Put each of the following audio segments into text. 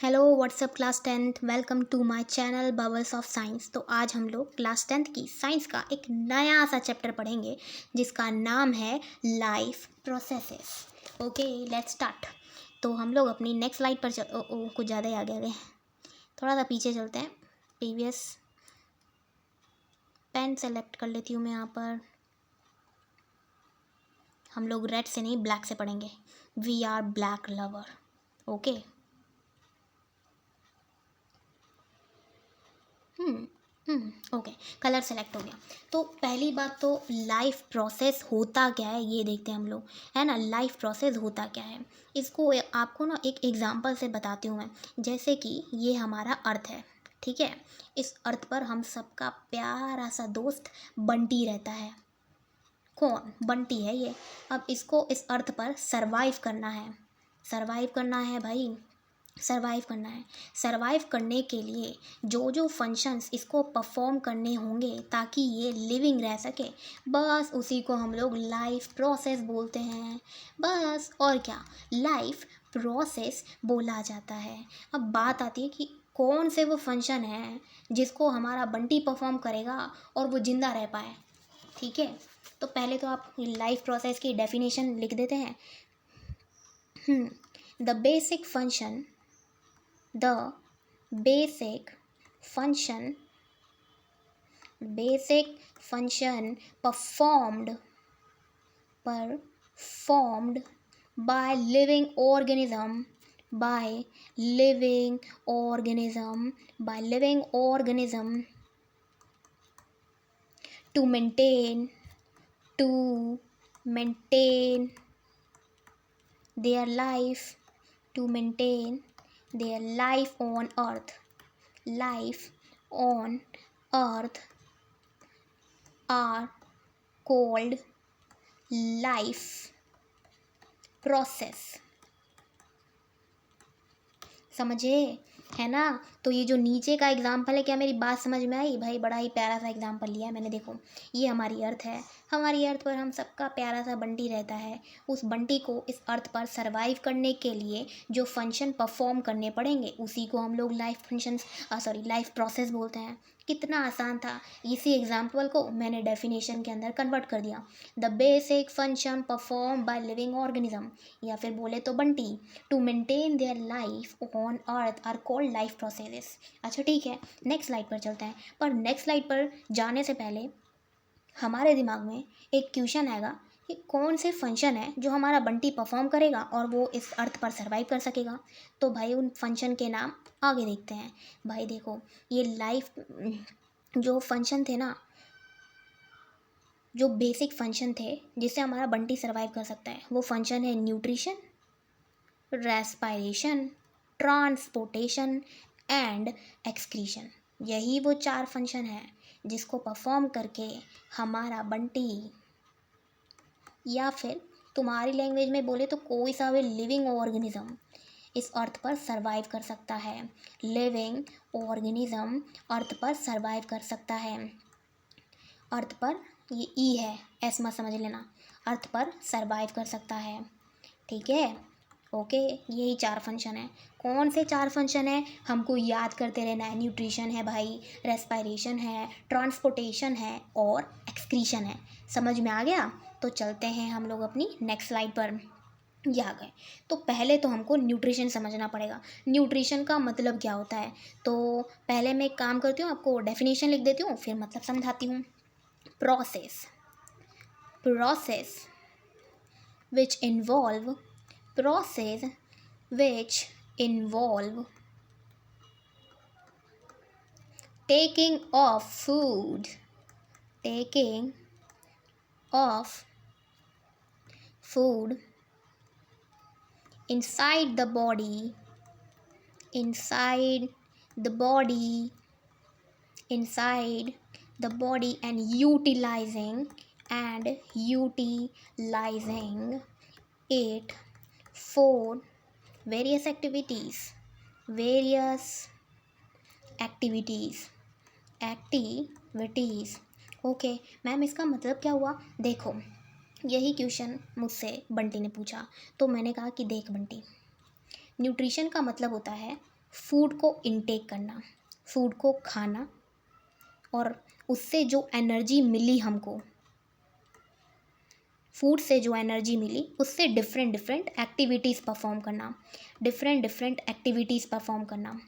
Hello what's up class tenth, welcome to my channel bubbles of science. तो आज हम लोग क्लास टेंथ की साइंस का एक नया सा चैप्टर पढ़ेंगे जिसका नाम है life processes. Okay, let's start. तो हम लोग अपनी नेक्स्ट स्लाइड पर कुछ ज़्यादा ही आगे आ गए, थोड़ा सा पीछे चलते हैं। प्रीवियस पेन सेलेक्ट कर लेती हूँ मैं यहाँ पर। हम लोग रेड से नहीं ब्लैक से पढ़ेंगे। We are black lover. Okay. Okay, colour select हो गया। तो पहली बात तो लाइफ प्रोसेस होता क्या है ये देखते हैं हम लोग, है ना। लाइफ प्रोसेस होता क्या है इसको आपको ना एक एग्जांपल से बताती हूँ मैं। जैसे कि ये हमारा अर्थ है, ठीक है। इस अर्थ पर हम सबका प्यारा सा दोस्त बंटी रहता है। कौन? बंटी है ये। अब इसको इस अर्थ पर सरवाइव करना है। सरवाइव करना है भाई, सरवाइव करना है। सरवाइव करने के लिए जो जो फंक्शंस इसको परफॉर्म करने होंगे ताकि ये लिविंग रह सके, बस उसी को हम लोग लाइफ प्रोसेस बोलते हैं। बस और क्या, लाइफ प्रोसेस बोला जाता है। अब बात आती है कि कौन से वो फंक्शन है जिसको हमारा बंटी परफॉर्म करेगा और वो ज़िंदा रह पाए, ठीक है। तो पहले तो आप लाइफ प्रोसेस की डेफिनेशन लिख देते हैं। The basic function the basic function performed by living organism to maintain their life, on earth are called life process। समझे, है ना। तो ये जो नीचे का एग्जाम्पल है, क्या मेरी बात समझ में आई भाई? बड़ा ही प्यारा सा एग्जाम्पल लिया है मैंने। देखो, ये हमारी अर्थ है। हमारी अर्थ पर हम सबका प्यारा सा बंटी रहता है। उस बंटी को इस अर्थ पर सरवाइव करने के लिए जो फंक्शन परफॉर्म करने पड़ेंगे उसी को हम लोग लाइफ प्रोसेस बोलते हैं। कितना आसान था। इसी एग्जाम्पल को मैंने डेफिनेशन के अंदर कन्वर्ट कर दिया। The basic function perform by living organism, या फिर बोले तो बंटी, to maintain their life on earth are called life processes. अच्छा ठीक है, नेक्स्ट स्लाइड पर चलते हैं। पर नेक्स्ट स्लाइड पर जाने से पहले हमारे दिमाग में एक क्वेश्चन आएगा कि कौन से फंक्शन है जो हमारा बंटी परफॉर्म करेगा और वो इस अर्थ पर सर्वाइव कर सकेगा। तो भाई उन फंक्शन के नाम आगे देखते हैं। भाई देखो, ये लाइफ जो फंक्शन थे ना, जो बेसिक फंक्शन थे जिससे हमारा बंटी सर्वाइव कर सकता है, वो फंक्शन है nutrition, respiration, transportation and excretion. यही वो 4 फंक्शन हैं जिसको परफॉर्म करके हमारा बंटी, या फिर तुम्हारी लैंग्वेज में बोले तो कोई सा भी लिविंग ऑर्गेनिज्म इस अर्थ पर सरवाइव कर सकता है। लिविंग ऑर्गेनिज्म अर्थ पर सरवाइव कर सकता है। अर्थ पर, ये ई है, ऐसा मत समझ लेना, अर्थ पर सरवाइव कर सकता है, ठीक है। ओके, यही 4 फंक्शन है। कौन से 4 फंक्शन है हमको याद करते रहना है। न्यूट्रिशन है भाई, रेस्पायरेशन है, ट्रांसपोर्टेशन है और एक्सक्रीशन है। समझ में आ गया? तो चलते हैं हम लोग अपनी नेक्स्ट स्लाइड पर। ये आ गए। तो पहले तो हमको न्यूट्रिशन समझना पड़ेगा। न्यूट्रिशन का मतलब क्या होता है, तो पहले मैं एक काम करती हूँ, आपको डेफिनेशन लिख देती हूँ, फिर मतलब समझाती हूँ। Process which involve process which involve taking of food inside the body and utilizing it for various activities okay ma'am, इसका मतलब क्या हुआ? देखो, यही क्वेश्चन मुझसे बंटी ने पूछा, तो मैंने कहा कि देख बंटी, न्यूट्रिशन का मतलब होता है फूड को इनटेक करना, फूड को खाना, और उससे जो एनर्जी मिली हमको, फूड से जो एनर्जी मिली उससे डिफरेंट डिफरेंट एक्टिविटीज़ परफॉर्म करना, डिफरेंट डिफरेंट एक्टिविटीज़ परफॉर्म करना।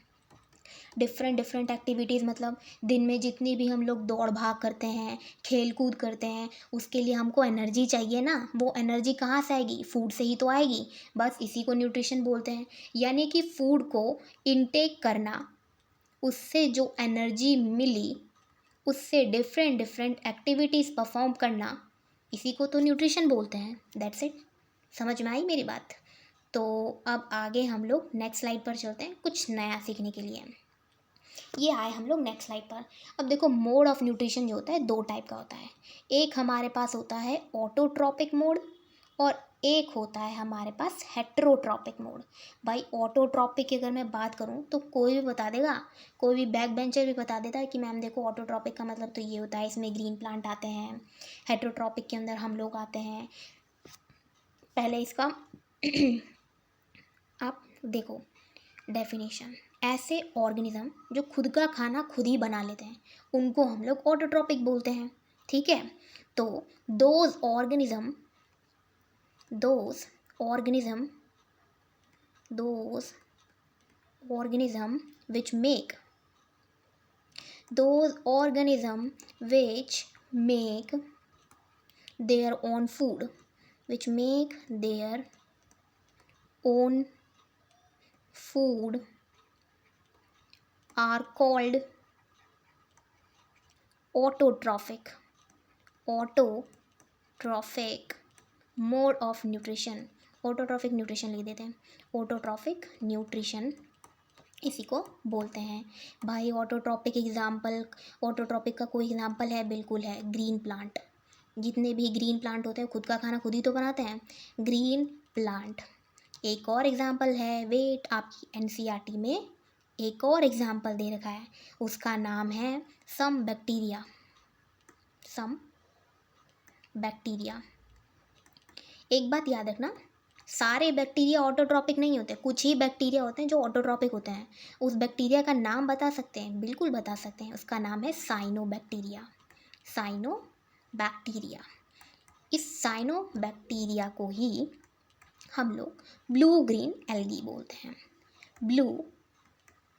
डिफरेंट डिफरेंट एक्टिविटीज़ मतलब दिन में जितनी भी हम लोग दौड़ भाग करते हैं, खेल कूद करते हैं, उसके लिए हमको एनर्जी चाहिए ना। वो एनर्जी कहाँ से आएगी? फूड से ही तो आएगी। बस इसी को न्यूट्रिशन बोलते हैं। यानी कि फूड को इनटेक करना, उससे जो एनर्जी मिली उससे डिफरेंट डिफरेंट एक्टिविटीज़ परफॉर्म करना, इसी को तो न्यूट्रिशन बोलते हैं। That's it. समझ में आई मेरी बात? तो अब आगे हम लोग नेक्स्ट स्लाइड पर चलते हैं कुछ नया सीखने के लिए। ये आए हम लोग नेक्स्ट स्लाइड पर। अब देखो, मोड ऑफ न्यूट्रिशन जो होता है दो टाइप का होता है। एक हमारे पास होता है ऑटोट्रॉपिक मोड, और एक होता है हमारे पास हेटेरोट्रॉपिक मोड। भाई ऑटोट्रॉपिक की अगर मैं बात करूँ तो कोई भी बता देगा, कोई भी बैक बेंचर भी बता देता है कि मैम देखो ऑटोट्रॉपिक का मतलब तो ये होता है, इसमें ग्रीन प्लांट आते हैं। हेटेरोट्रॉपिक के अंदर हम लोग आते हैं। पहले इसका आप देखो डेफिनेशन। ऐसे ऑर्गेनिज्म जो खुद का खाना खुद ही बना लेते हैं उनको हम लोग ऑटोट्रॉपिक बोलते हैं। ठीक है, तो those organism those organism those organism which make those organism which make their own food, which make their own food are called autotrophic mode of nutrition। Autotrophic nutrition लिख देते हैं। ऑटोट्रॉफिक न्यूट्रिशन इसी को बोलते हैं। भाई ऑटोट्रॉपिक एग्जाम्पल, ऑटोट्रॉपिक का कोई एग्जाम्पल है? बिल्कुल है, ग्रीन प्लांट। जितने भी ग्रीन प्लांट होते हैं खुद का खाना खुद ही तो बनाते हैं, ग्रीन प्लांट। एक और एग्जाम्पल है, वेट, आपकी एनसीईआरटी में एक और एग्जाम्पल दे रखा है, उसका नाम है सम बैक्टीरिया। एक बात याद रखना, सारे बैक्टीरिया ऑटोट्रॉपिक नहीं होते, कुछ ही बैक्टीरिया होते हैं जो ऑटोट्रॉपिक होते हैं। उस बैक्टीरिया का नाम बता सकते हैं? बिल्कुल बता सकते हैं, उसका नाम है साइनोबैक्टीरिया। साइनोबैक्टीरिया। इस साइनोबैक्टीरिया को ही हम लोग ब्लू ग्रीन एल्गी बोलते हैं। ब्लू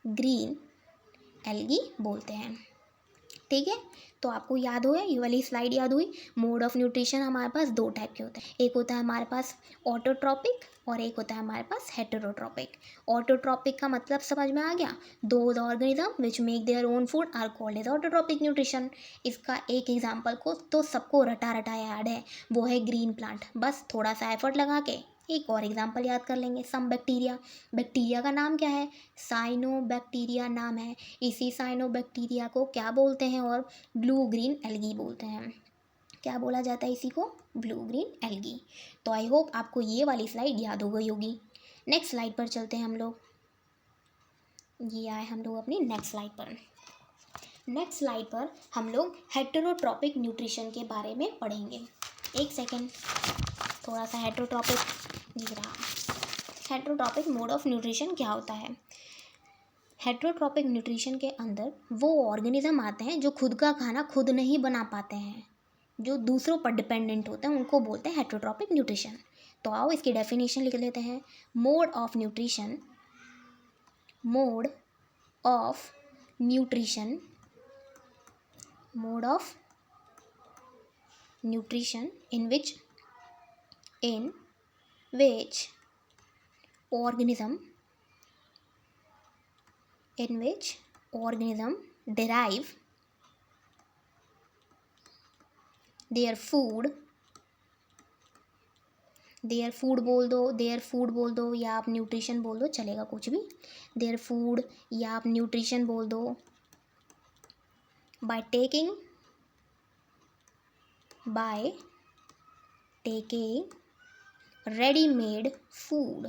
ग्रीन एल्गी बोलते हैं। ठीक है, तो आपको याद हो गया, ये वाली स्लाइड याद हुई। मोड ऑफ न्यूट्रिशन हमारे पास दो टाइप के होते हैं, एक होता है हमारे पास ऑटोट्रॉपिक और एक होता है हमारे पास हेटेरोट्रॉपिक। ऑटोट्रॉपिक का मतलब समझ में आ गया, those organism which make their own food are called as autotrophic nutrition. इसका एक एग्जाम्पल को तो सबको रटा रटा याद है, वो है ग्रीन प्लांट। बस थोड़ा सा एफर्ट लगा के एक और एग्जाम्पल याद कर लेंगे, सम बैक्टीरिया। बैक्टीरिया का नाम क्या है? साइनोबैक्टीरिया नाम है। इसी साइनोबैक्टीरिया को क्या बोलते हैं? और ब्लू ग्रीन एल्गी बोलते हैं। क्या बोला जाता है इसी को? Blue green algae. तो आई होप आपको ये वाली स्लाइड याद हो गई होगी। नेक्स्ट स्लाइड पर चलते हैं हम लोग। ये आए हम लोग अपनी नेक्स्ट स्लाइड पर। नेक्स्ट स्लाइड पर हम लोग हेटेरोट्रॉपिक न्यूट्रिशन के बारे में पढ़ेंगे। एक सेकेंड, थोड़ा सा हेटेरोट्रॉपिक दिख रहा। हेटेरोट्रॉपिक मोड ऑफ न्यूट्रिशन क्या होता है? हेटेरोट्रॉपिक न्यूट्रिशन के अंदर वो ऑर्गेनिज्म आते हैं जो खुद का खाना खुद नहीं बना पाते हैं, जो दूसरों पर डिपेंडेंट होते हैं, उनको बोलते हैं हेटेरोट्रॉपिक न्यूट्रिशन। तो आओ इसकी डेफिनेशन लिख लेते हैं। Mode of nutrition, mode of nutrition, mode of nutrition in which organism derive their food बोल दो या आप न्यूट्रिशन बोल दो, चलेगा कुछ भी। देयर फूड या आप न्यूट्रिशन बोल दो। by taking ready-made food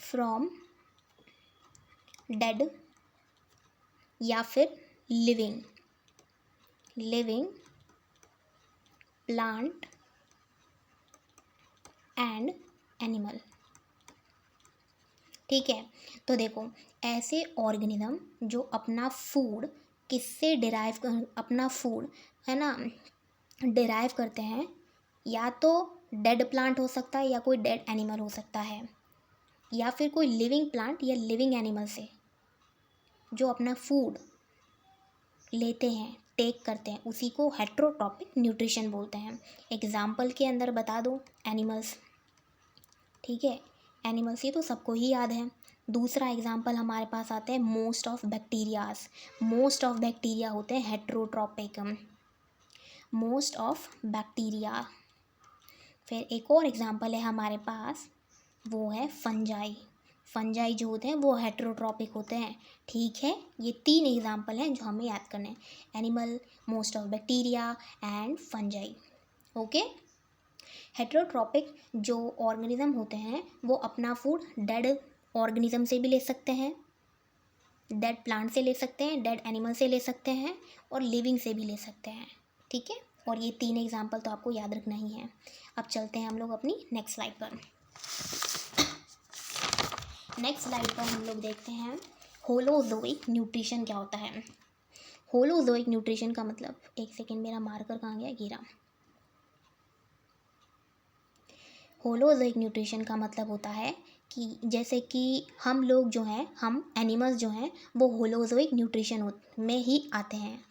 from dead या फिर लिविंग प्लांट एंड एनिमल। ठीक है, तो देखो ऐसे ऑर्गेनिज्म जो अपना फूड किससे अपना फूड है ना डिराइव करते हैं, या तो डेड प्लांट हो सकता है या कोई डेड एनिमल हो सकता है, या फिर कोई लिविंग प्लांट या लिविंग एनिमल से जो अपना फूड लेते हैं, टेक करते हैं, उसी को हेट्रोट्रॉपिक न्यूट्रिशन बोलते हैं। एग्जाम्पल के अंदर बता दो एनिमल्स। ठीक है, एनिमल्स ये तो सबको ही याद है। दूसरा एग्जाम्पल हमारे पास आता है most of bacterias. Most of bacteria होते हैं हेट्रोट्रॉपिक, मोस्ट ऑफ बैक्टीरिया। फिर एक और एग्जाम्पल है हमारे पास, वो है फंजाई। फंजाई जो होते हैं वो हेट्रोट्रॉपिक होते हैं। ठीक है, ये 3 एग्जाम्पल हैं जो हमें याद करने हैं, animal, most of bacteria and fungi. Okay, heterotrophic जो ऑर्गेनिज्म होते हैं वो अपना फूड डेड ऑर्गेनिज्म से भी ले सकते हैं, डेड प्लांट से ले सकते हैं, डेड एनिमल से ले सकते हैं, और लिविंग से भी ले सकते हैं। ठीक है, और ये 3 एग्जाम्पल तो आपको याद रखना ही है। अब चलते हैं हम लोग अपनी नेक्स्ट स्लाइड पर। नेक्स्ट स्लाइड पर हम लोग देखते हैं होलोजोइक न्यूट्रिशन क्या होता है। होलोजोइक न्यूट्रिशन का मतलब, एक सेकेंड मेरा मार्कर कहाँ गया, गिरा। होलोजोइक न्यूट्रिशन का मतलब होता है कि जैसे कि हम लोग जो हैं, हम एनिमल्स जो हैं वो होलोजोइक न्यूट्रिशन में ही आते हैं।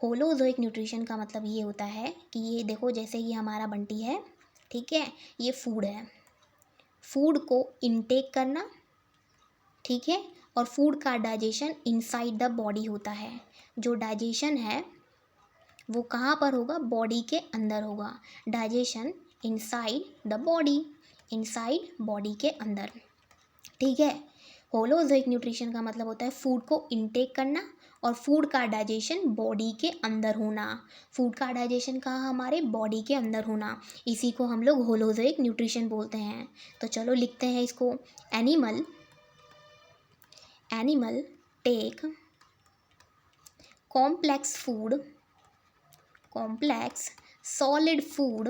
होलोजोइक न्यूट्रिशन का मतलब ये होता है कि ये देखो, जैसे ये हमारा बंटी है, ठीक है, ये फूड है, फूड को इनटेक करना, ठीक है, और फूड का डाइजेशन इनसाइड द बॉडी होता है। जो डाइजेशन है वो कहाँ पर होगा, बॉडी के अंदर होगा। Digestion inside the body, inside body के अंदर। ठीक है, होलोजोइक न्यूट्रिशन का मतलब होता है फूड को इनटेक करना और फूड का डाइजेशन बॉडी के अंदर होना। फूड का डाइजेशन कहाँ, हमारे बॉडी के अंदर होना, इसी को हम लोग होलोजोइक न्यूट्रिशन बोलते हैं। तो चलो लिखते हैं इसको। Animal take complex food, complex solid food,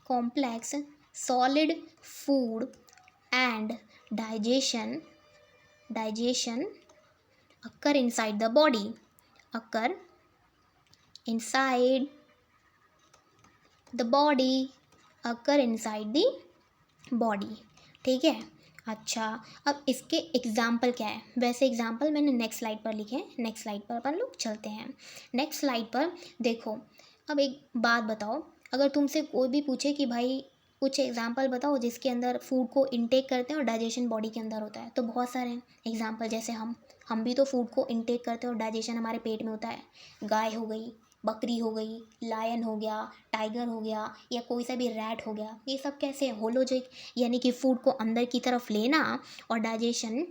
complex solid food and digestion occur inside the body, occur inside the body, occur inside the body। ठीक है, अच्छा, अब इसके एग्जाम्पल क्या है। वैसे एग्जाम्पल मैंने नेक्स्ट स्लाइड पर लिखे हैं, नेक्स्ट स्लाइड पर अपन लोग चलते हैं। नेक्स्ट स्लाइड पर देखो, अब एक बात बताओ, अगर तुमसे कोई भी पूछे कि भाई कुछ एग्जाम्पल बताओ जिसके अंदर फूड को इनटेक करते हैं और डाइजेशन बॉडी के अंदर होता है, तो बहुत सारे हैं एग्जाम्पल। जैसे हम भी तो फूड को इनटेक करते हैं और डाइजेशन हमारे पेट में होता है। गाय हो गई, बकरी हो गई, लायन हो गया, टाइगर हो गया, या कोई सा भी रैट हो गया, ये सब कैसे होलोजिक, यानी कि फूड को अंदर की तरफ लेना और डाइजेशन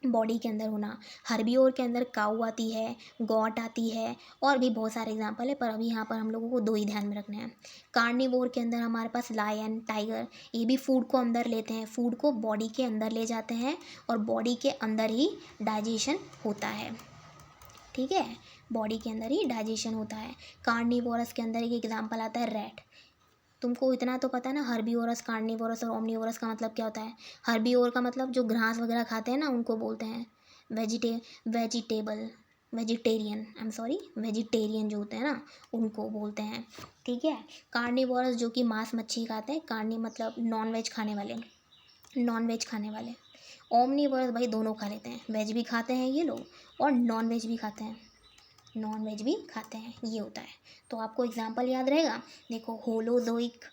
बॉडी के अंदर होना। हर्बीओर के अंदर काऊ आती है, गॉट आती है, और भी बहुत सारे एग्जाम्पल है, पर अभी यहाँ पर हम लोगों को 2 ही ध्यान में रखने हैं। कार्निवोर के अंदर हमारे पास लायन, टाइगर, ये भी फूड को अंदर लेते हैं, फूड को बॉडी के अंदर ले जाते हैं और बॉडी के अंदर ही डाइजेशन होता है। ठीक है, बॉडी के अंदर ही डाइजेशन होता है। कार्निवोरस के अंदर एक एग्जाम्पल आता है रैट। तुमको इतना तो पता है ना, हर्बीवोरस, कार्निवोरस और ओमनीवोरस का मतलब क्या होता है। हर्बीवोर का मतलब जो घास वगैरह खाते हैं ना, उनको बोलते हैं वेजिटेरियन जो होते हैं ना, उनको बोलते हैं। ठीक है, कार्निवोरस जो कि मांस मच्छी खाते हैं, कार्नी मतलब नॉन वेज खाने वाले। ओमनीवोरस भाई दोनों खा लेते हैं, वेज भी खाते हैं ये लोग और नॉन वेज भी खाते हैं, ये होता है। तो आपको एग्जाम्पल याद रहेगा। देखो, होलोजोइक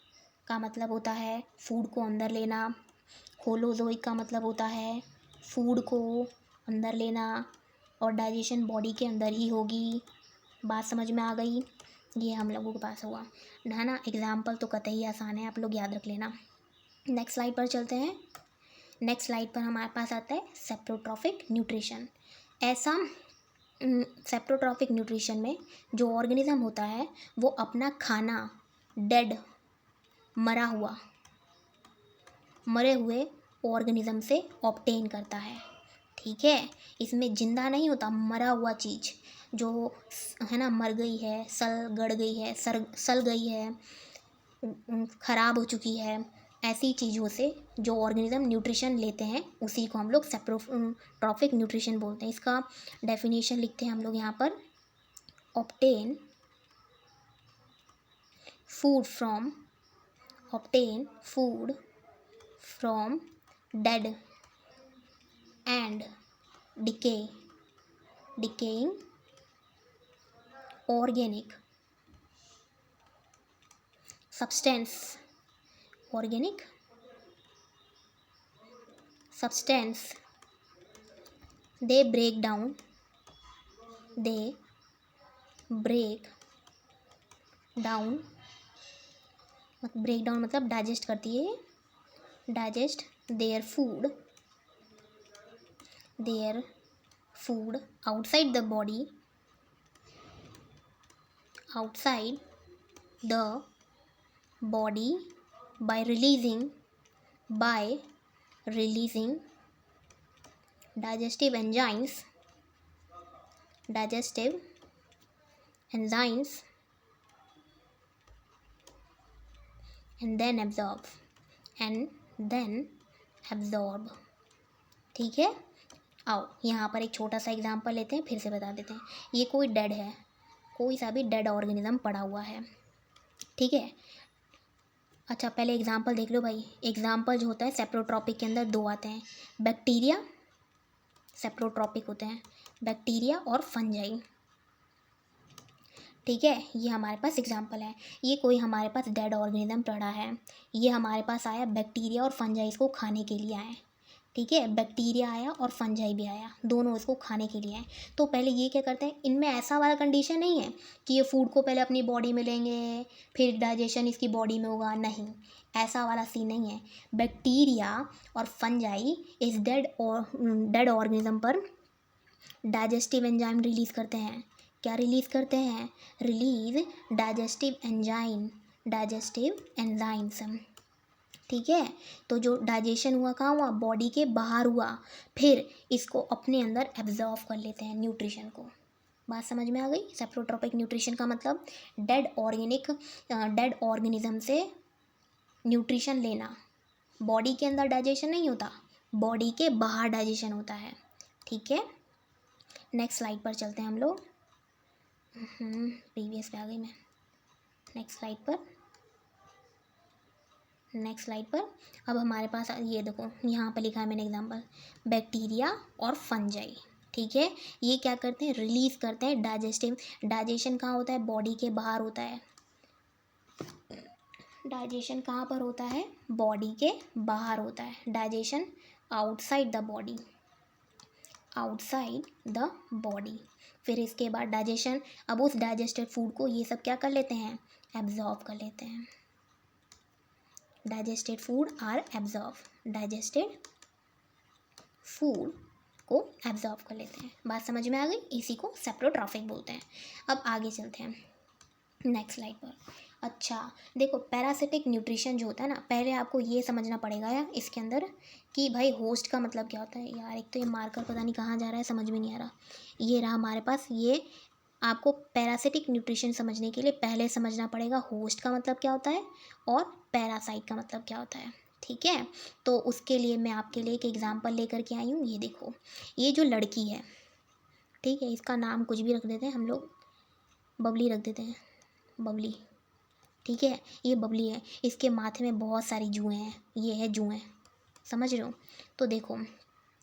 का मतलब होता है फूड को अंदर लेना, होलोजोइक का मतलब होता है फूड को अंदर लेना और डाइजेशन बॉडी के अंदर ही होगी। बात समझ में आ गई, ये हम लोगों के पास हुआ है ना। एग्जाम्पल तो कतई आसान है, आप लोग याद रख लेना। नेक्स्ट स्लाइड पर चलते हैं। नेक्स्ट स्लाइड पर हमारे पास आता है सेप्रोट्रॉफिक न्यूट्रिशन। ऐसा सेप्रोट्रॉफिक न्यूट्रिशन में जो ऑर्गेनिज्म होता है वो अपना खाना डेड, मरे हुए ऑर्गेनिज्म से ऑब्टेन करता है। ठीक है, इसमें जिंदा नहीं होता, मरा हुआ चीज़ जो है ना, मर गई है, गड़ गई है, सल गई है, ख़राब हो चुकी है, ऐसी चीज़ों से जो ऑर्गेनिज्म न्यूट्रिशन लेते हैं उसी को हम लोग सेप्रोट्रॉफिक न्यूट्रिशन बोलते हैं। इसका डेफिनेशन लिखते हैं हम लोग यहाँ पर, obtain food from dead and decaying organic substance they break down मतलब डाइजेस्ट करती है, digest their food outside the body by releasing digestive enzymes and then absorb। ठीक है, आओ यहाँ पर एक छोटा सा एग्जांपल लेते हैं, फिर से बता देते हैं। ये कोई डेड है, कोई सा भी डेड ऑर्गेनिज्म पड़ा हुआ है, ठीक है। अच्छा पहले एग्जांपल देख लो भाई। एग्जांपल जो होता है सेप्रोट्रॉपिक के अंदर दो आते हैं, बैक्टीरिया, सेप्रोट्रॉपिक होते हैं बैक्टीरिया और फंजाई, ठीक है। ये हमारे पास एग्जांपल है। ये कोई हमारे पास डेड ऑर्गेनिज्म पड़ा है, ये हमारे पास आया, बैक्टीरिया और फंजाई इसको खाने के लिए आए, ठीक है। बैक्टीरिया आया और फंजाई भी आया, दोनों इसको खाने के लिए आए। तो पहले ये क्या करते हैं, इनमें ऐसा वाला कंडीशन नहीं है कि ये फूड को पहले अपनी बॉडी में लेंगे फिर डाइजेशन इसकी बॉडी में होगा, नहीं, ऐसा वाला सीन नहीं है। बैक्टीरिया और फंजाई इस डेड ऑर्गेनिज्म पर डाइजेस्टिव एंजाइम रिलीज़ करते हैं। क्या रिलीज़ करते हैं? रिलीज डाइजेस्टिव एंजाइम्स, ठीक है। तो जो डाइजेशन हुआ कहाँ हुआ? बॉडी के बाहर हुआ, फिर इसको अपने अंदर एब्जॉर्व कर लेते हैं न्यूट्रिशन को। बात समझ में आ गई? सेप्रोट्रॉपिक न्यूट्रिशन का मतलब डेड ऑर्गेनिज्म से न्यूट्रिशन लेना। बॉडी के अंदर डाइजेशन नहीं होता, बॉडी के बाहर डाइजेशन होता है, ठीक है। नेक्स्ट स्लाइड पर चलते हैं हम लोग। प्रीवियस पे आ गई मैं। नेक्स्ट स्लाइड पर अब हमारे पास ये देखो, यहाँ पर लिखा है मैंने एग्जांपल, बैक्टीरिया और फंजाई, ठीक है। ये क्या करते हैं? रिलीज़ करते हैं डाइजेशन कहाँ होता है? बॉडी के बाहर होता है। डाइजेशन कहाँ पर होता है? बॉडी के बाहर होता है। Digestion outside the body. फिर इसके बाद डाइजेशन, अब उस डाइजेस्टेड फूड को ये सब क्या कर लेते हैं? एब्जॉर्ब कर लेते हैं। डाइजेस्टेड फूड को एब्जॉर्ब कर लेते हैं। बात समझ में आ गई? इसी को सेप्रोट्रॉफिक बोलते हैं। अब आगे चलते हैं नेक्स्ट स्लाइड पर। अच्छा देखो, पैरासिटिक न्यूट्रिशन जो होता है ना, पहले आपको ये समझना पड़ेगा यार इसके अंदर कि भाई होस्ट का मतलब क्या होता है। यार एक तो ये मार्कर पता नहीं कहाँ जा रहा है, समझ में नहीं आ रहा। ये रहा हमारे पास। ये आपको पैरासिटिक न्यूट्रिशन समझने के लिए पहले समझना पड़ेगा होस्ट का मतलब क्या होता है और पैरासाइट का मतलब क्या होता है, ठीक है। तो उसके लिए मैं आपके लिए एक एग्जांपल लेकर के आई हूँ। ये देखो, ये जो लड़की है, ठीक है, इसका नाम कुछ भी रख देते हैं हम लोग, बबली रख देते हैं, बबली, ठीक है। ये बबली है, इसके माथे में बहुत सारी जुएँ हैं, ये है जुएँ, समझ रहे हो। तो देखो,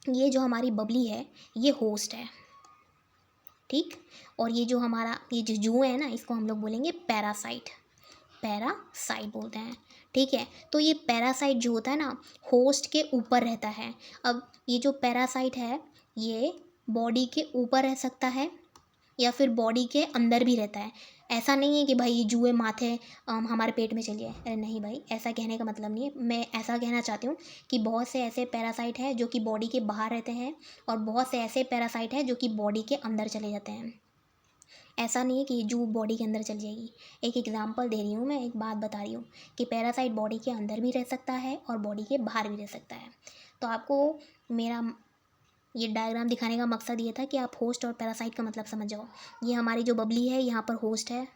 ये जो हमारी बबली है ये होस्ट है, ठीक। और ये जो जुएँ हैं ना, इसको हम लोग बोलेंगे पैरासाइट बोलते हैं, ठीक है। तो ये पैरासाइट जो होता है ना, होस्ट के ऊपर रहता है। अब ये जो पैरासाइट है ये बॉडी के ऊपर रह सकता है या फिर बॉडी के अंदर भी रहता है। ऐसा नहीं है कि भाई जुए माथे हमारे पेट में चलिए, अरे नहीं भाई, ऐसा कहने का मतलब नहीं है। मैं ऐसा कहना चाहती हूँ कि बहुत से ऐसे पैरासाइट हैं जो कि बॉडी के बाहर रहते हैं और बहुत से ऐसे पैरासाइट हैं जो कि बॉडी के अंदर चले जाते हैं। ऐसा नहीं है कि जू बॉडी के अंदर चल जाएगी। एक एग्जांपल दे रही हूँ मैं, एक बात बता रही हूँ कि पैरासाइट बॉडी के अंदर भी रह सकता है और बॉडी के बाहर भी रह सकता है। तो आपको मेरा ये डायग्राम दिखाने का मकसद ये था कि आप होस्ट और पैरासाइट का मतलब समझ जाओ। ये हमारी जो बबली है यहाँ पर होस्ट है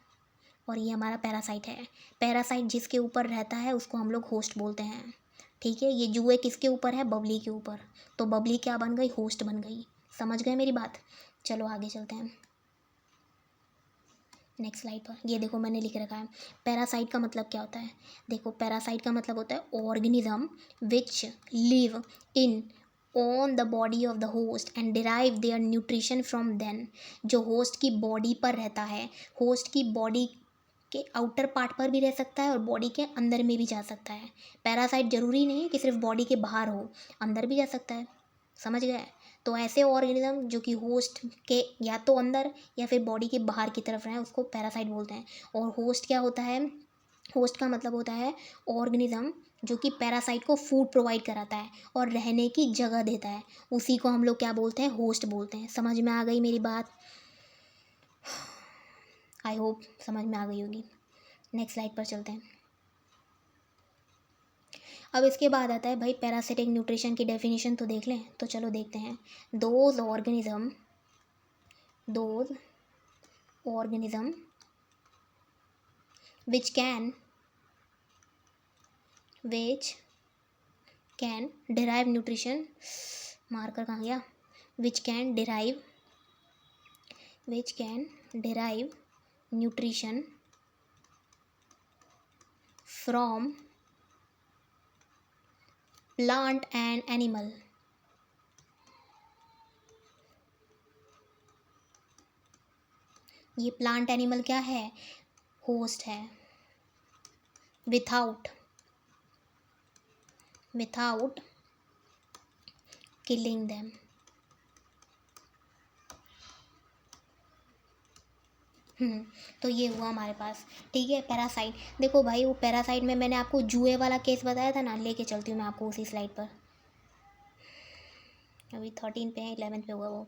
और ये हमारा पैरासाइट है। पैरासाइट जिसके ऊपर रहता है उसको हम लोग होस्ट बोलते हैं। ठीक है, ये जुए किसके ऊपर है? बबली के ऊपर। तो बबली क्या बन गई? होस्ट बन गई। समझ गए मेरी बात? चलो आगे चलते हैं नेक्स्ट स्लाइड पर। ये देखो मैंने लिख रखा है पैरासाइट का मतलब क्या होता है। देखो पैरासाइट का मतलब होता है organism which live in on the body of the host and derive their nutrition from then. जो होस्ट की बॉडी पर रहता है, होस्ट की बॉडी के आउटर पार्ट पर भी रह सकता है और बॉडी के अंदर में भी जा सकता है। पैरासाइट जरूरी नहीं है कि सिर्फ बॉडी के बाहर हो, अंदर भी जा सकता है। समझ गए? तो ऐसे ऑर्गेनिज्म जो कि होस्ट के या तो अंदर या फिर बॉडी के बाहर की तरफ रहें उसको पैरासाइट बोलते हैं। और होस्ट क्या होता है? होस्ट का मतलब होता है ऑर्गेनिज्म जो कि पैरासाइट को फूड प्रोवाइड कराता है और रहने की जगह देता है, उसी को हम लोग क्या बोलते हैं? होस्ट बोलते हैं। समझ में आ गई मेरी बात? आई होप समझ में आ गई होगी। नेक्स्ट स्लाइड पर चलते हैं। अब इसके बाद आता है भाई पैरासिटिक न्यूट्रिशन की डेफिनेशन तो देख लें। तो चलो देखते हैं। Those organism which can derive nutrition, marker कहाँ गया? Which can derive nutrition from plant and animal. ये प्लांट एनिमल क्या है? होस्ट है। Without killing them. तो ये हुआ हमारे पास। ठीक है, पैरासाइट। देखो भाई वो पैरासाइट में मैंने आपको जुए वाला केस बताया था ना, लेके चलती हूँ मैं आपको उसी स्लाइड पर। अभी 13 पे है, 11 पे हुआ वो।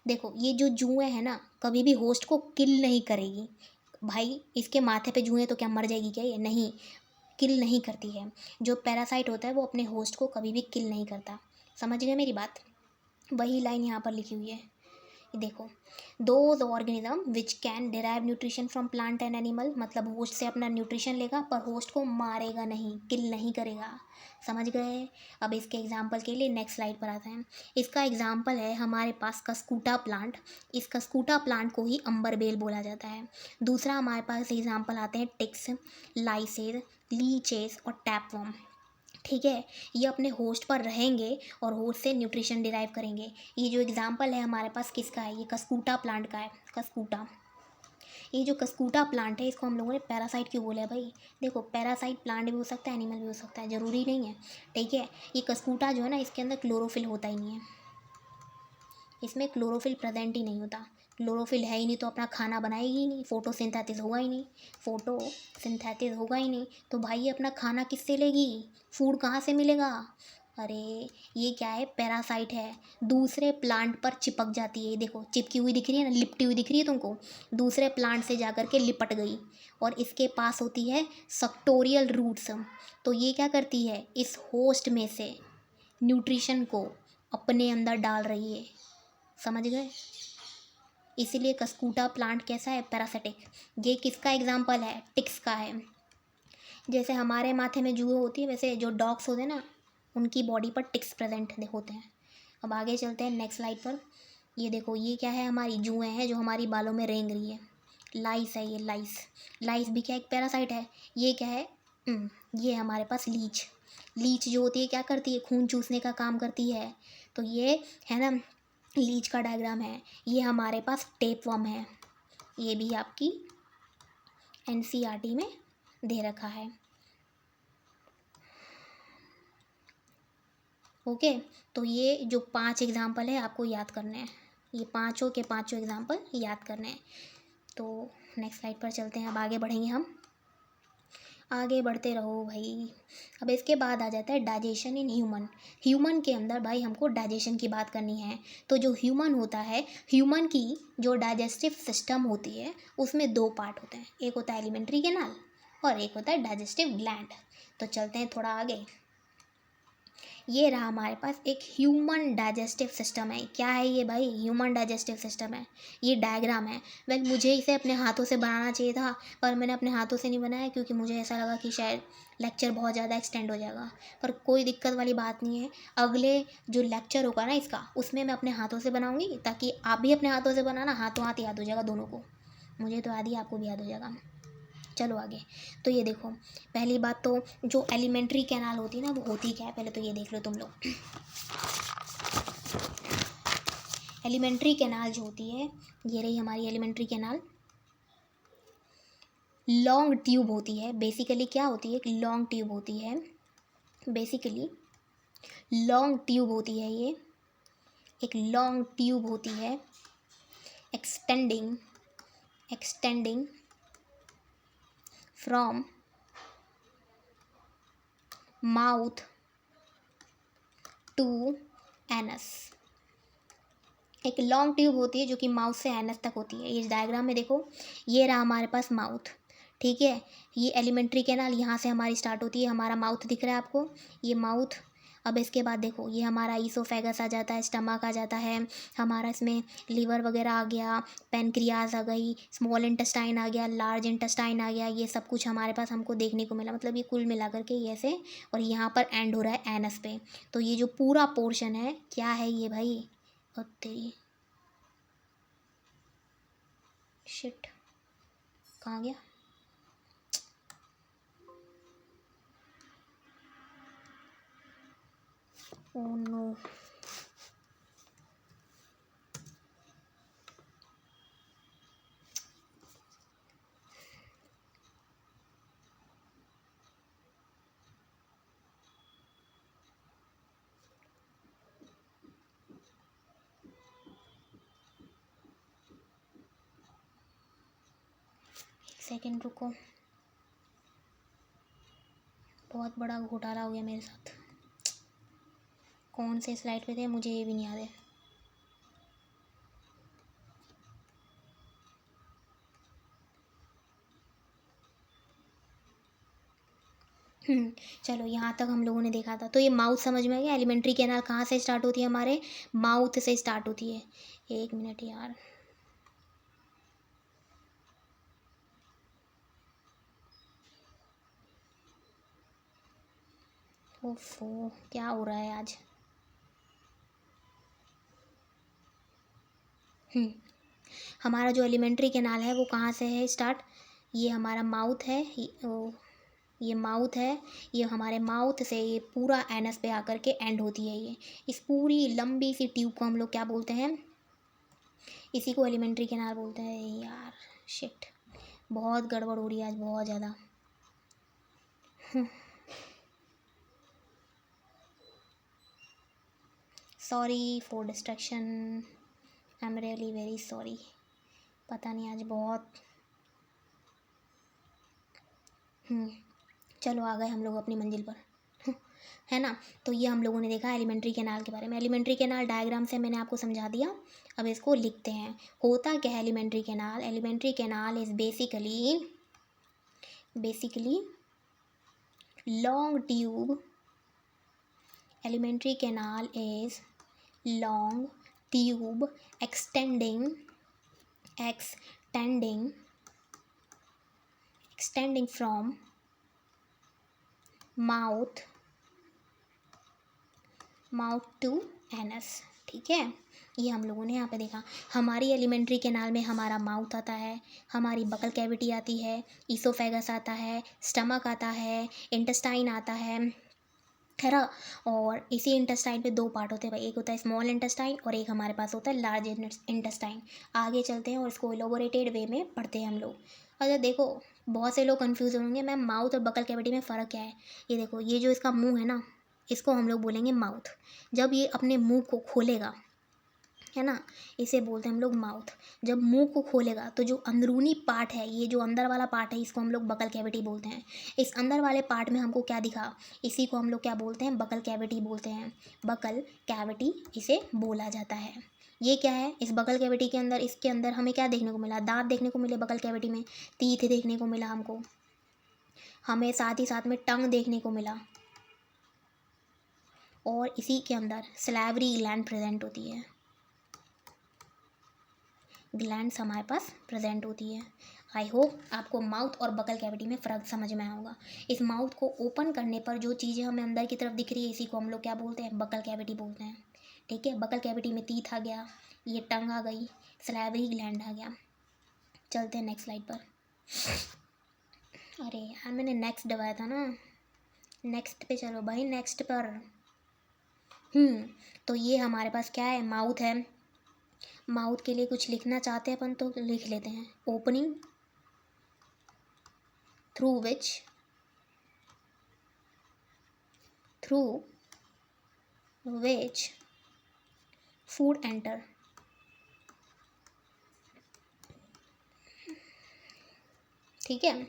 देखो ये जो जुए है ना, कभी भी होस्ट को किल नहीं करेगी। भाई इसके माथे पे जुए तो क्या मर जाएगी क्या? ये नहीं, किल नहीं करती है। जो पैरासाइट होता है वो अपने होस्ट को कभी भी किल नहीं करता। समझ गए मेरी बात? वही लाइन यहाँ पर लिखी हुई है, देखो। Those organism which can derive nutrition from plant and animal, मतलब होस्ट से अपना न्यूट्रिशन लेगा पर होस्ट को मारेगा नहीं, किल नहीं करेगा। समझ गए? अब इसके एग्जाम्पल के लिए नेक्स्ट स्लाइड पर आते हैं। इसका एग्जाम्पल है हमारे पास कस्कूटा प्लांट। इस कस्कूटा प्लांट को ही अंबर बेल बोला जाता है। दूसरा हमारे पास एग्जाम्पल आते हैं टिक्स, लाइसेस, लीचेस और टैपवर्म। ठीक है, ये अपने होस्ट पर रहेंगे और होस्ट से न्यूट्रिशन डिराइव करेंगे। ये जो एग्जांपल है हमारे पास किसका है? ये कस्कूटा प्लांट का है। कस्कूटा, ये जो कस्कूटा प्लांट है इसको हम लोगों ने पैरासाइट क्यों बोला है भाई? देखो पैरासाइट प्लांट भी हो सकता है, एनिमल भी हो सकता है, ज़रूरी नहीं है। ठीक है, ये कस्कूटा जो है ना, इसके अंदर क्लोरोफिल होता ही नहीं है। इसमें क्लोरोफिल प्रेजेंट ही नहीं होता। क्लोरोफिल है ही नहीं तो अपना खाना बनाएगी ही नहीं, फोटोसिंथेसिस होगा ही नहीं। तो भाई ये अपना खाना किससे लेगी? फूड कहाँ से मिलेगा? अरे ये क्या है? पैरासाइट है, दूसरे प्लांट पर चिपक जाती है। ये देखो चिपकी हुई दिख रही है ना, लिपटी हुई दिख रही है तुमको? दूसरे प्लांट से जाकर के लिपट गई और इसके पास होती है सक्टोरियल रूट्स। तो ये क्या करती है? इस होस्ट में से न्यूट्रिशन को अपने अंदर डाल रही है। समझ गए? इसीलिए कस्कूटा प्लांट कैसा है? पैरासिटिक। ये किसका एग्जाम्पल है? टिक्स का है। जैसे हमारे माथे में जुए होती है, वैसे जो डॉग्स होते हैं ना, उनकी बॉडी पर टिक्स प्रेजेंट होते हैं। अब आगे चलते हैं नेक्स्ट स्लाइड पर। ये देखो ये क्या है? हमारी जुएँ हैं जो हमारी बालों में रेंग रही है। लाइस है ये, लाइस भी क्या एक पैरासाइट है। ये क्या है? ये हमारे पास लीच जो होती है क्या करती है? खून चूसने का काम करती है। तो ये है ना, लीच का डायग्राम है। ये हमारे पास टेपवर्म है, ये भी आपकी एनसीईआरटी में दे रखा है। ओके, तो ये जो 5 एग्जाम्पल है आपको याद करने हैं, ये पाँचों के पाँचों एग्जाम्पल याद करने हैं। तो नेक्स्ट स्लाइड पर चलते हैं, अब आगे बढ़ेंगे हम। आगे बढ़ते रहो भाई। अब इसके बाद आ जाता है डाइजेशन इन ह्यूमन के अंदर भाई हमको डाइजेशन की बात करनी है। तो जो ह्यूमन होता है, ह्यूमन की जो डाइजेस्टिव सिस्टम होती है उसमें 2 पार्ट होते हैं, एक होता है एलिमेंट्री कैनाल और एक होता है डाइजेस्टिव ग्लैंड। तो चलते हैं थोड़ा आगे। ये रहा हमारे पास एक ह्यूमन डाइजेस्टिव सिस्टम है। क्या है ये भाई? ह्यूमन डाइजेस्टिव सिस्टम है। ये डायग्राम है। वेल मुझे इसे अपने हाथों से बनाना चाहिए था, पर मैंने अपने हाथों से नहीं बनाया क्योंकि मुझे ऐसा लगा कि शायद लेक्चर बहुत ज़्यादा एक्सटेंड हो जाएगा। पर कोई दिक्कत वाली बात नहीं है। अगले जो लेक्चर होगा ना इसका, उसमें मैं अपने हाथों से बनाऊँगी, ताकि आप भी अपने हाथों से बनाना, हाथों हाथ याद हो जाएगा दोनों को। मुझे तो याद ही, आपको भी याद हो जाएगा। चलो आगे। तो ये देखो, पहली बात तो जो एलिमेंट्री कैनाल होती है ना, वो होती क्या है पहले तो ये देख लो तुम लोग। एलिमेंट्री कैनाल जो होती है, ये रही हमारी एलिमेंट्री कैनाल। लॉन्ग ट्यूब होती है। बेसिकली क्या होती है? एक लॉन्ग ट्यूब होती है। बेसिकली लॉन्ग ट्यूब होती है ये, एक लॉन्ग ट्यूब होती है, extending from mouth to anus. एक लॉन्ग ट्यूब होती है जो कि माउथ से एनस तक होती है। इस डायग्राम में देखो, ये रहा हमारे पास माउथ, ठीक है। ये एलिमेंट्री कैनाल यहाँ से हमारी स्टार्ट होती है। हमारा माउथ दिख रहा है आपको, ये माउथ। अब इसके बाद देखो, ये हमारा ईसोफेगस आ जाता है, स्टमक आ जाता है हमारा, इसमें लीवर वगैरह आ गया, पेनक्रियाज आ गई, स्मॉल इंटेस्टाइन आ गया, लार्ज इंटेस्टाइन आ गया। ये सब कुछ हमारे पास हमको देखने को मिला। मतलब ये कुल मिला करके ये ऐसे, और यहाँ पर एंड हो रहा है एनस पे। तो ये जो पूरा पोर्शन है, क्या है ये भाई? और तेरी शिट, कहाँ गया? Oh no. एक सेकेंड रुको, बहुत बड़ा घोटाला हो गया मेरे साथ। कौन से स्लाइड पे थे मुझे ये भी नहीं याद है। चलो यहाँ तक हम लोगों ने देखा था। तो ये माउथ समझ में आ गया। एलिमेंट्री कैनाल कहाँ से स्टार्ट होती है? हमारे माउथ से स्टार्ट होती है। एक मिनट यार, ओफो, क्या हो रहा है आज? हमारा जो एलिमेंट्री कैनाल है वो कहाँ से है स्टार्ट? ये हमारा माउथ है, ये माउथ है। ये हमारे माउथ से ये पूरा एनस पे आकर के एंड होती है ये। इस पूरी लंबी सी ट्यूब को हम लोग क्या बोलते हैं? इसी को एलिमेंट्री कैनाल बोलते हैं। यार शिट, बहुत गड़बड़ हो रही है आज, बहुत ज़्यादा। Sorry for distraction, I am really very sorry. पता नहीं आज बहुत। चलो आ गए हम लोग अपनी मंजिल पर, है ना। तो ये हम लोगों ने देखा एलिमेंट्री कैनाल के बारे में। एलिमेंट्री कैनाल डायग्राम से मैंने आपको समझा दिया। अब इसको लिखते हैं। होता क्या है alimentary canal? Alimentary canal is basically long tube. Alimentary canal is long tube extending from mouth to anus, ठीक है। ये हम लोगों ने यहाँ पे देखा। हमारी एलिमेंट्री कैनाल में हमारा माउथ आता है, हमारी बकल कैविटी आती है, ईसोफेगस आता है, स्टमक आता है, इंटेस्टाइन आता है ना। और इसी इंटेस्टाइन पे दो पार्ट होते हैं भाई, एक होता है स्मॉल इंटेस्टाइन और एक हमारे पास होता है लार्ज इंटेस्टाइन। आगे चलते हैं और इसको एलोबोरेटेड वे में पढ़ते हैं हम लोग। अच्छा देखो, बहुत से लोग कंफ्यूज होंगे, मैम माउथ और बकल कैविटी में फ़र्क क्या है? ये देखो, ये जो इसका मुंह है ना, इसको हम लोग बोलेंगे माउथ। जब ये अपने मुंह को खोलेगा, है ना, इसे बोलते हैं हम लोग माउथ। जब मुंह को खोलेगा तो जो अंदरूनी पार्ट है, ये जो अंदर वाला पार्ट है, इसको हम लोग बकल कैविटी बोलते हैं। इस अंदर वाले पार्ट में हमको क्या दिखा? इसी को हम लोग क्या बोलते हैं? बकल कैविटी बोलते हैं। बकल कैविटी इसे बोला जाता है। ये क्या है? इस बकल कैविटी के अंदर, इसके अंदर हमें क्या देखने को मिला? दांत देखने को मिले बकल कैविटी में, टीथ देखने को मिला हमको, हमें साथ ही साथ में टंग देखने को मिला। और इसी के अंदर सलाइवरी ग्लैंड प्रेजेंट होती है, ग्लैंड्स हमारे पास प्रेजेंट होती है। आई होप आपको माउथ और बकल कैविटी में फ़र्क समझ में आया होगा। इस माउथ को ओपन करने पर जो चीज़ें हमें अंदर की तरफ दिख रही है, इसी को हम लोग क्या बोलते हैं, बकल कैविटी बोलते हैं। ठीक है, बकल कैविटी में टीथ आ गया, ये टंग आ गई, सलाइवरी ग्लैंड आ गया। चलते हैं नेक्स्ट स्लाइड पर। अरे यार मैंने नेक्स्ट दबाया था ना, नेक्स्ट पे चलो भाई, नेक्स्ट पर। तो ये हमारे पास क्या है, माउथ है। माउथ के लिए कुछ लिखना चाहते हैं अपन तो लिख लेते हैं, opening through which food enter. ठीक है,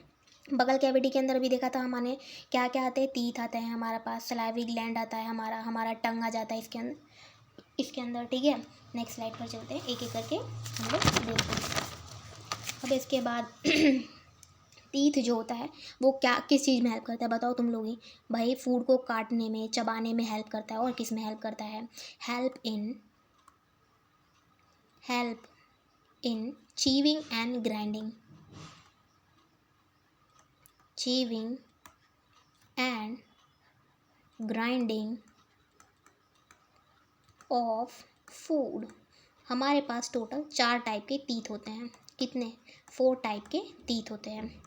बगल कैविटी के अंदर भी देखा था हमने क्या क्या आते हैं, टीथ आते हैं हमारे पास, सलाइवरी ग्लैंड आता है हमारा टंग आ जाता है इसके अंदर। ठीक है, नेक्स्ट स्लाइड पर चलते हैं, एक एक करके हम लोग देखते हैं। अब इसके बाद टीथ जो होता है वो क्या किस चीज़ में हेल्प करता है, बताओ तुम लोग ही भाई। फूड को काटने में, चबाने में हेल्प करता है, और किस में हेल्प करता है, help in chewing and grinding, chewing and grinding of food. हमारे पास टोटल 4 टाइप के टीथ होते हैं, कितने, 4 टाइप के टीथ होते हैं।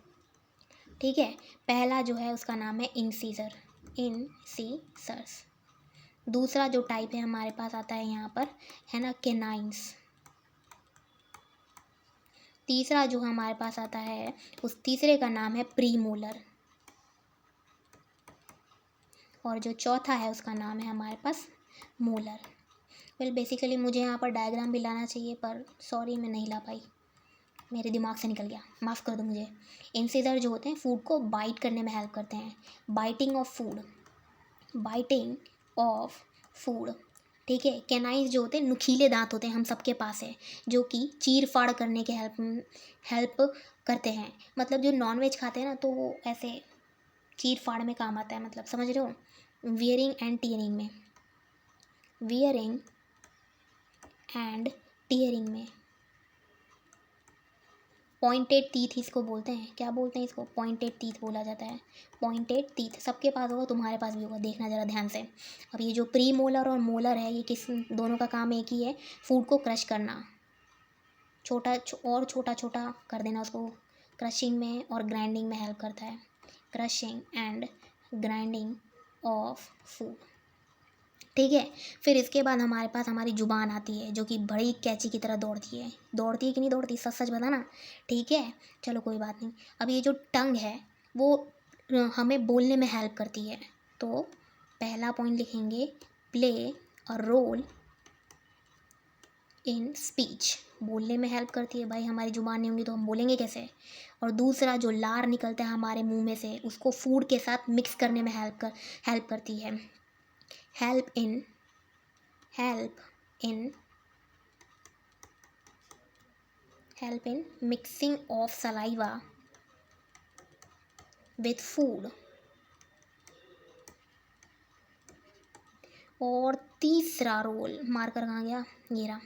ठीक है, पहला जो है उसका नाम है इंसीजर्स। दूसरा जो टाइप है हमारे पास आता है यहाँ पर, है ना, केनाइन्स। तीसरा जो हमारे पास आता है, उस तीसरे का नाम है प्रीमोलर। और जो चौथा है उसका नाम है हमारे पास मोलर। वेल बेसिकली मुझे यहाँ पर डायग्राम भी लाना चाहिए, पर सॉरी मैं नहीं ला पाई, मेरे दिमाग से निकल गया, माफ़ कर दो मुझे। इंसिजर जो होते हैं फूड को बाइट करने में हेल्प करते हैं, बाइटिंग ऑफ फूड। ठीक है, कैनाइज जो होते हैं नुकीले दांत होते हैं, हम सबके पास है, जो कि चीर फाड़ करने के हेल्प करते हैं। मतलब जो नॉनवेज खाते हैं ना, तो वो ऐसे चीर फाड़ में काम आता है, मतलब समझ रहे हो, वियरिंग एंड टीयरिंग में, वियरिंग एंड टीयरिंग में। पॉइंटेड टीथ इसको बोलते हैं, क्या बोलते हैं इसको, पॉइंटेड टीथ बोला जाता है। पॉइंटेड टीथ सबके पास होगा, तुम्हारे पास भी होगा, देखना ज़रा ध्यान से। अब ये जो प्री मोलर और मोलर है, ये किस, दोनों का काम एक ही है, फूड को क्रश करना, छोटा छोटा कर देना उसको, क्रशिंग में और ग्राइंडिंग में हेल्प करता है, crushing and grinding of food. ठीक है, फिर इसके बाद हमारे पास हमारी ज़ुबान आती है, जो कि बड़ी कैंची की तरह दौड़ती है कि नहीं दौड़ती, सच सच बताना। ठीक है, चलो कोई बात नहीं। अब ये जो टंग है वो हमें बोलने में हेल्प करती है, तो पहला पॉइंट लिखेंगे, play a role in speech. बोलने में हेल्प करती है भाई, हमारी ज़ुबान नहीं होंगी तो हम बोलेंगे कैसे। और दूसरा जो लार निकलता है हमारे मुंह में से, उसको फूड के साथ मिक्स करने में हेल्प करती है, help in mixing of saliva with food। और तीसरा रोल, मार्कर कहाँ गया, ये रहा,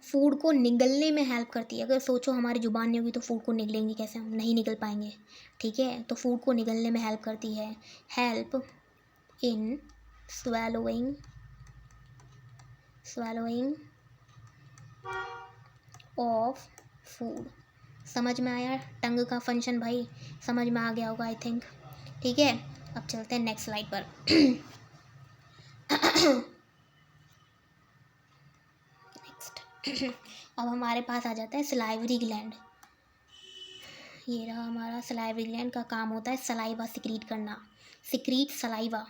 फूड को निगलने में हेल्प करती है। अगर सोचो हमारी ज़ुबान नहीं होगी तो फूड को निगलेंगे कैसे, हम नहीं निगल पाएंगे। ठीक है, तो फूड को निगलने में हेल्प करती है, help in swallowing of food. समझ में आया टंग का फंक्शन भाई, समझ में आ गया होगा आई थिंक। ठीक है, अब चलते हैं नेक्स्ट स्लाइड पर। नेक्स्ट अब हमारे पास आ जाता है सलाइवरी ग्लैंड। ये रहा हमारा सलाइवरी ग्लैंड, का काम होता है सलाइवा सिक्रीट करना, सिक्रीट सलाइवा।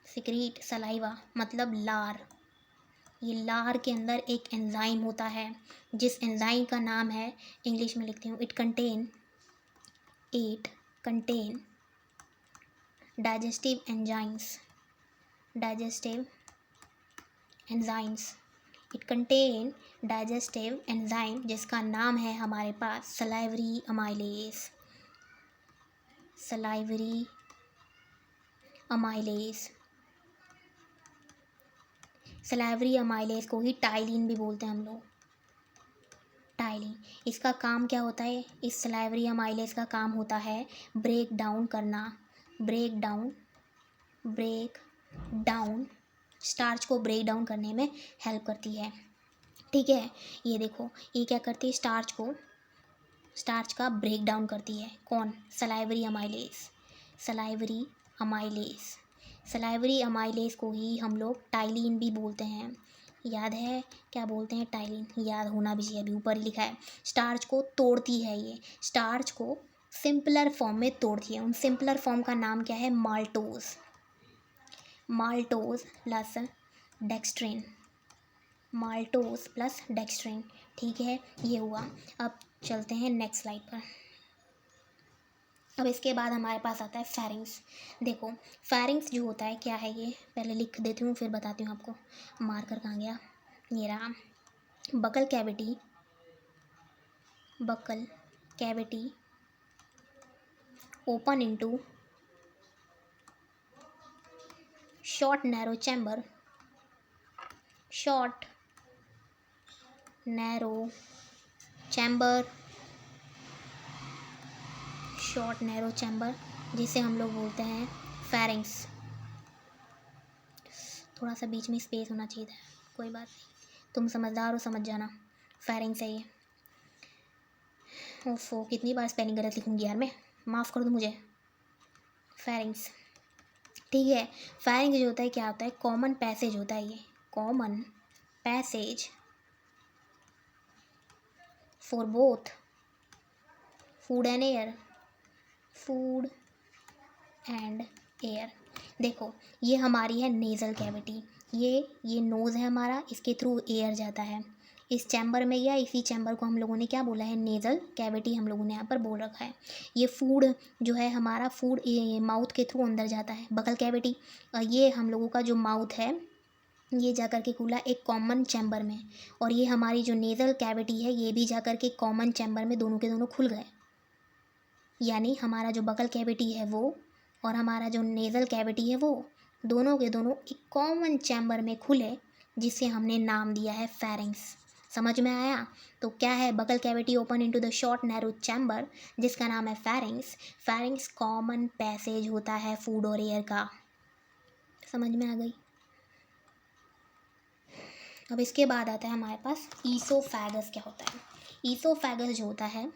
सिक्रीट सलाइवा मतलब लार। ये लार के अंदर एक एंजाइम होता है, जिस एंजाइम का नाम है, इंग्लिश में लिखती हूँ, it contain digestive enzymes. It contain digestive enzyme, जिसका नाम है हमारे पास salivary amylase. Salivary amylase. Salivary amylase को ही टाइलिन भी बोलते हैं हम लोग, टाइलिन। इसका काम क्या होता है? इस सलाइवरी अमाइलेज का काम होता है ब्रेक डाउन करना, ब्रेक डाउन स्टार्च को ब्रेक डाउन करने में हेल्प करती है। ठीक है, ये देखो, ये क्या करती है? स्टार्च का ब्रेक डाउन करती है। कौन? Salivary amylase. सलाइवरी अमाइलेज को ही हम लोग टाइलिन भी बोलते हैं। याद है क्या बोलते हैं? टाइलिन। याद होना भी चाहिए, अभी ऊपर ही लिखा है। स्टार्च को तोड़ती है ये, स्टार्च को सिंपलर फॉर्म में तोड़ती है। उन सिंपलर फॉर्म का नाम क्या है? Maltose plus dextrin. ठीक है, ये हुआ। अब चलते हैं नेक्स्ट स्लाइड पर। अब इसके बाद हमारे पास आता है फेरिंग्स। देखो, फेरिंग्स जो होता है क्या है, ये पहले लिख देती हूँ फिर बताती हूँ आपको। मार्कर कहाँ गया? ये रहा। Buccal cavity open into short narrow chamber जिसे हम लोग बोलते हैं फेरिंग्स। थोड़ा सा बीच में स्पेस होना चाहिए था, कोई बात नहीं, तुम समझदार हो, समझ जाना। फेरिंग्स है ये। ओफो, कितनी बार स्पेलिंग गलत लिखूंगी यार मैं, माफ़ कर दो मुझे। फेरिंग्स, ठीक है। फेरिंग्स जो होता है क्या होता है? कॉमन पैसेज होता है ये, common passage for both food and air. देखो, ये हमारी है नेज़ल कैविटी। ये नोज़ है हमारा, इसके थ्रू एयर जाता है इस चैम्बर में, या इसी चैम्बर को हम लोगों ने क्या बोला है? नेज़ल कैविटी हम लोगों ने यहाँ पर बोल रखा है। ये फूड जो है हमारा, फूड ये माउथ के थ्रू अंदर जाता है, बकल कैविटी। ये हम लोगों का जो माउथ है ये जाकर के खुला एक कॉमन चैम्बर में, और ये हमारी जो नेज़ल कैविटी है ये भी जाकर के कॉमन चैम्बर में, दोनों के दोनों खुल गए। यानी हमारा जो बकल कैविटी है वो और हमारा जो नेज़ल कैविटी है वो दोनों के दोनों एक कॉमन चैम्बर में खुले, जिसे हमने नाम दिया है फेरिंग्स। समझ में आया? तो क्या है? Buccal cavity open into the short narrow chamber, जिसका नाम है फेरिंग्स कॉमन पैसेज होता है फूड और एयर का। समझ में आ गई? अब इसके बाद आता है हमारे पास ईसोफेगस। क्या होता है ईसोफेगस? जो होता है,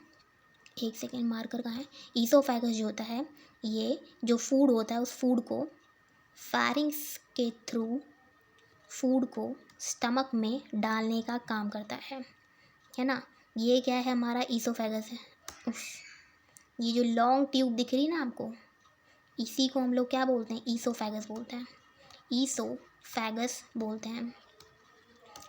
एक सेकेंड, मार्कर कहाँ है? ईसोफेगस जो होता है, ये जो फूड होता है उस फूड को फेरिंग्स के थ्रू फूड को स्टमक में डालने का काम करता है ना। ये क्या है? हमारा ईसोफेगस है। उफ, ये जो लॉन्ग ट्यूब दिख रही है ना आपको, इसी को हम लोग क्या बोलते हैं? ईसोफेगस बोलते हैं,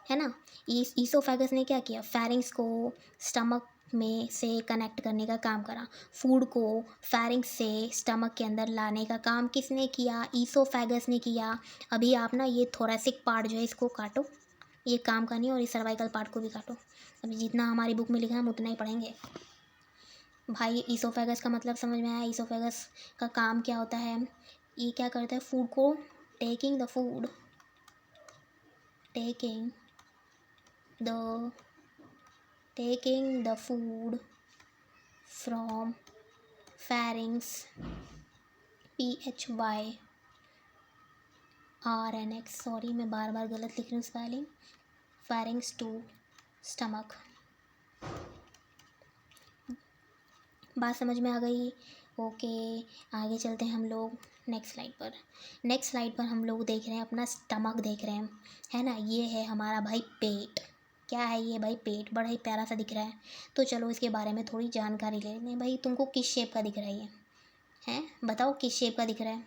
है ना। इस ईसोफेगस ने क्या किया? फेरिंग्स को स्टमक में से कनेक्ट करने का काम करा। फूड को फेरिंग्स से स्टमक के अंदर लाने का काम किसने किया? ईसोफेगस ने किया। अभी आप ना ये थोरेसिक पार्ट जो है इसको काटो, ये काम का नहीं, और इस सर्वाइकल पार्ट को भी काटो। अभी जितना हमारी बुक में लिखा है हम उतना ही पढ़ेंगे भाई। ईसोफेगस का मतलब समझ में आया? ईसोफेगस का काम क्या होता है? ये क्या करता है? फूड को taking the food from pharynx sorry मैं बार बार गलत लिख रही हूँ स्पेलिंग, pharynx to stomach। बात समझ में आ गई? ओके, आगे चलते हैं हम लोग नेक्स्ट स्लाइड पर हम लोग देख रहे हैं अपना स्टमक देख रहे हैं, है ना। ये है हमारा भाई पेट। क्या है ये भाई? पेट बड़ा ही प्यारा सा दिख रहा है। तो चलो इसके बारे में थोड़ी जानकारी ले लेते हैं। भाई तुमको किस शेप का दिख रहा है ये? हैं, बताओ किस शेप का दिख रहा है?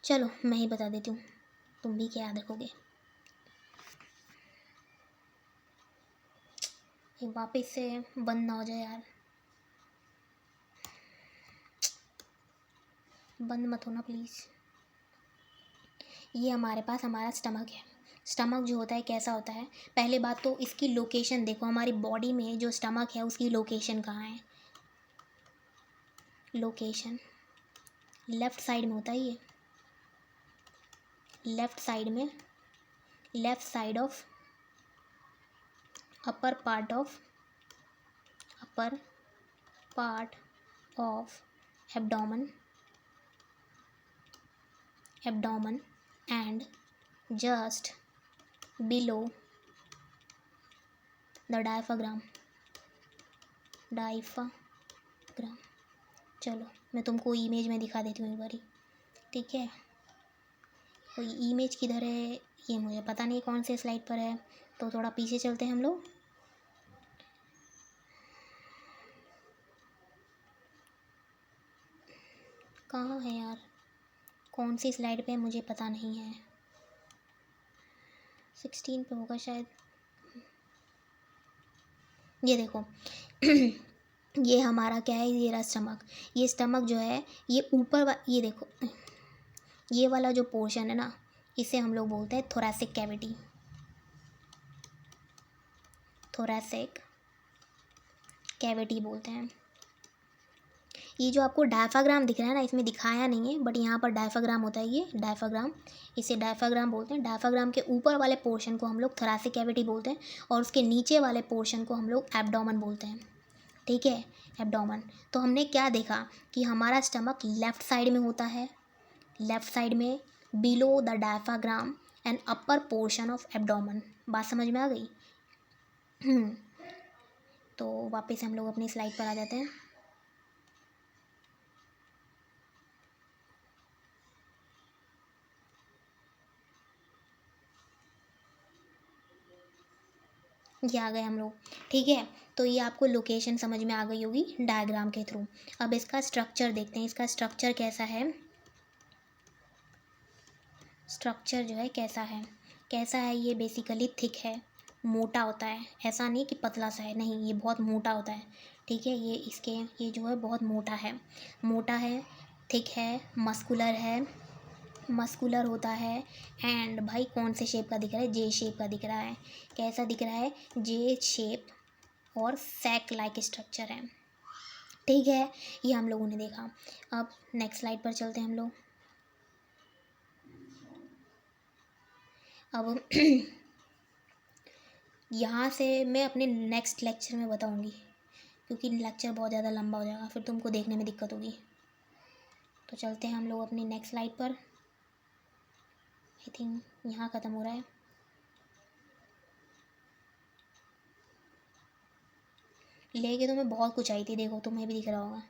चलो मैं ही बता देती हूँ, तुम भी क्या याद रखोगे। ये वापस से बंद ना हो जाए यार, बंद मत होना प्लीज़। ये हमारे पास हमारा स्टमक है। स्टमक जो होता है कैसा होता है? पहले बात तो इसकी लोकेशन देखो, हमारी बॉडी में जो स्टमक है उसकी लोकेशन कहाँ है? लोकेशन लेफ़्ट साइड में होता है ये, लेफ़्ट साइड में, left side of upper part of abdomen and just below the diaphragm. चलो मैं तुमको इमेज में दिखा देती हूँ एक बारी, ठीक है। कोई इमेज किधर है ये मुझे पता नहीं कौन से स्लाइड पर है, तो थोड़ा पीछे चलते हैं हम लोग। कहाँ है यार, कौन सी स्लाइड पे मुझे पता नहीं है, 16 पे होगा शायद। ये देखो ये हमारा क्या है, ये रहा स्टमक। ये स्टमक जो है ये ऊपर ये देखो, ये वाला जो पोर्शन है ना, इसे हम लोग बोलते हैं थोरैसिक कैविटी। थोरैसिक कैविटी बोलते हैं। ये जो आपको डायफ्राम दिख रहा है ना, इसमें दिखाया नहीं है बट यहाँ पर डायफ्राम होता है, ये डायफ्राम, इसे डायफ्राम बोलते हैं। डायफ्राम के ऊपर वाले पोर्शन को हम लोग थोरैसिक कैविटी बोलते हैं और उसके नीचे वाले पोर्शन को हम लोग एब्डोमेन बोलते हैं, ठीक है, एब्डोमेन। तो हमने क्या देखा कि हमारा स्टमक लेफ़्ट साइड में होता है, लेफ़्ट साइड में below the diaphragm and upper portion of abdomen. बात समझ में आ गई? तो वापस हम लोग अपनी स्लाइड पर आ जाते हैं। ये आ गए हम लोग, ठीक है। तो ये आपको लोकेशन समझ में आ गई होगी डायग्राम के थ्रू। अब इसका स्ट्रक्चर देखते हैं, इसका स्ट्रक्चर कैसा है। स्ट्रक्चर जो है कैसा है ये बेसिकली थिक है, मोटा होता है। ऐसा नहीं कि पतला सा है, नहीं, ये बहुत मोटा होता है, ठीक है। ये जो है बहुत मोटा है, थिक है, मस्कुलर होता है। एंड भाई कौन से शेप का दिख रहा है, जे शेप का दिख रहा है। कैसा दिख रहा है, जे शेप और सैक लाइक स्ट्रक्चर है, ठीक है। ये हम लोगों ने देखा। अब नेक्स्ट स्लाइड पर चलते हैं हम लोग। अब यहाँ से मैं अपने नेक्स्ट लेक्चर में बताऊँगी, क्योंकि लेक्चर बहुत ज़्यादा लंबा हो जाएगा, फिर तुमको देखने में दिक्कत होगी। तो चलते हैं हम लोग अपनी नेक्स्ट स्लाइड पर। आई थिंक यहाँ ख़त्म हो रहा है। लेके तो मैं बहुत कुछ आई थी, देखो तुम्हें भी दिख रहा होगा,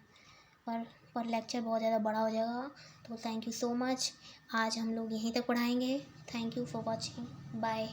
पर लेक्चर बहुत ज़्यादा बड़ा हो जाएगा। तो थैंक यू सो मच, आज हम लोग यहीं तक पढ़ाएंगे। Thank you for watching, bye.